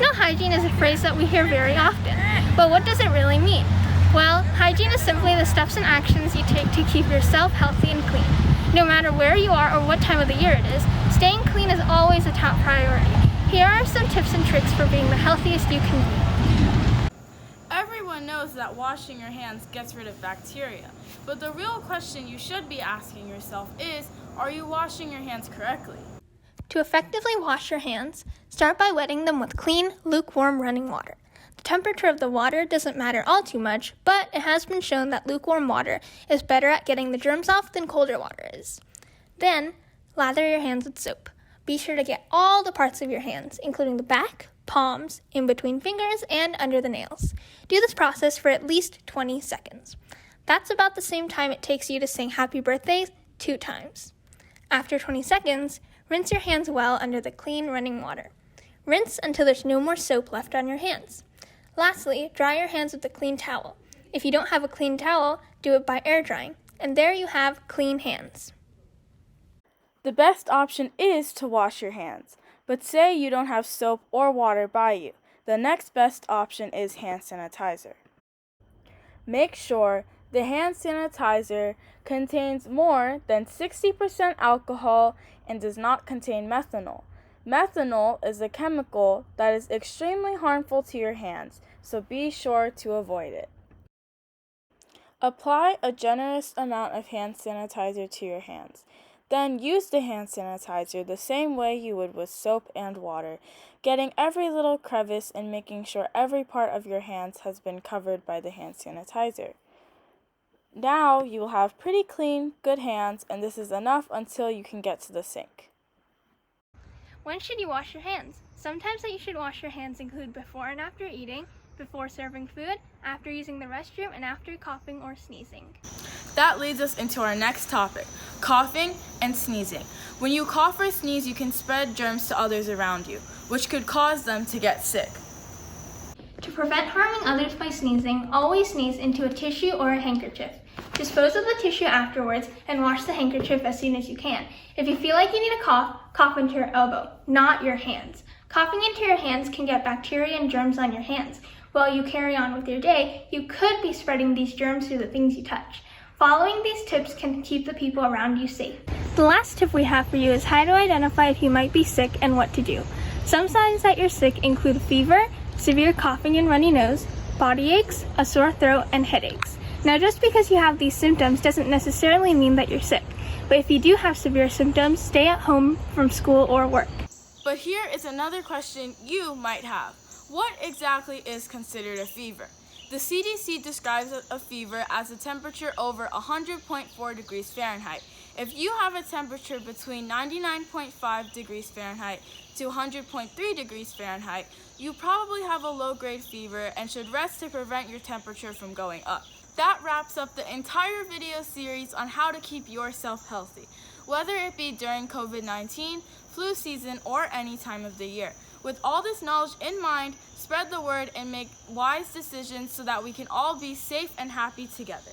Personal hygiene is a phrase that we hear very often, but what does it really mean? Well, hygiene is simply the steps and actions you take to keep yourself healthy and clean. No matter where you are or what time of the year it is, staying clean is always a top priority. Here are some tips and tricks for being the healthiest you can be. Everyone knows that washing your hands gets rid of bacteria, but the real question you should be asking yourself is, are you washing your hands correctly? To effectively wash your hands, start by wetting them with clean, lukewarm running water. The temperature of the water doesn't matter all too much, but it has been shown that lukewarm water is better at getting the germs off than colder water is. Then, lather your hands with soap. Be sure to get all the parts of your hands, including the back, palms, in between fingers, and under the nails. Do this process for at least 20 seconds. That's about the same time it takes you to sing happy birthday 2 times. After 20 seconds, rinse your hands well under the clean running water. Rinse until there's no more soap left on your hands. Lastly, dry your hands with a clean towel. If you don't have a clean towel, do it by air drying. And there you have clean hands. The best option is to wash your hands, but say you don't have soap or water by you. The next best option is hand sanitizer. Make sure the hand sanitizer contains more than 60% alcohol and does not contain methanol. Methanol is a chemical that is extremely harmful to your hands, so be sure to avoid it. Apply a generous amount of hand sanitizer to your hands. Then use the hand sanitizer the same way you would with soap and water, getting every little crevice and making sure every part of your hands has been covered by the hand sanitizer. Now you will have pretty clean, good hands, and this is enough until you can get to the sink. When should you wash your hands? Some times that you should wash your hands include before and after eating, before serving food, after using the restroom, and after coughing or sneezing. That leads us into our next topic, coughing and sneezing. When you cough or sneeze, you can spread germs to others around you, which could cause them to get sick. To prevent harming others by sneezing, always sneeze into a tissue or a handkerchief. Dispose of the tissue afterwards and wash the handkerchief as soon as you can. If you feel like you need a cough, cough into your elbow, not your hands. Coughing into your hands can get bacteria and germs on your hands. While you carry on with your day, you could be spreading these germs through the things you touch. Following these tips can keep the people around you safe. The last tip we have for you is how to identify if you might be sick and what to do. Some signs that you're sick include fever, severe coughing and runny nose, body aches, a sore throat, and headaches. Now, just because you have these symptoms doesn't necessarily mean that you're sick. But if you do have severe symptoms, stay at home from school or work. But here is another question you might have. What exactly is considered a fever? The CDC describes a fever as a temperature over 100.4 degrees Fahrenheit. If you have a temperature between 99.5 degrees Fahrenheit to 100.3 degrees Fahrenheit, you probably have a low-grade fever and should rest to prevent your temperature from going up. That wraps up the entire video series on how to keep yourself healthy, whether it be during COVID-19, flu season, or any time of the year. With all this knowledge in mind, spread the word and make wise decisions so that we can all be safe and happy together.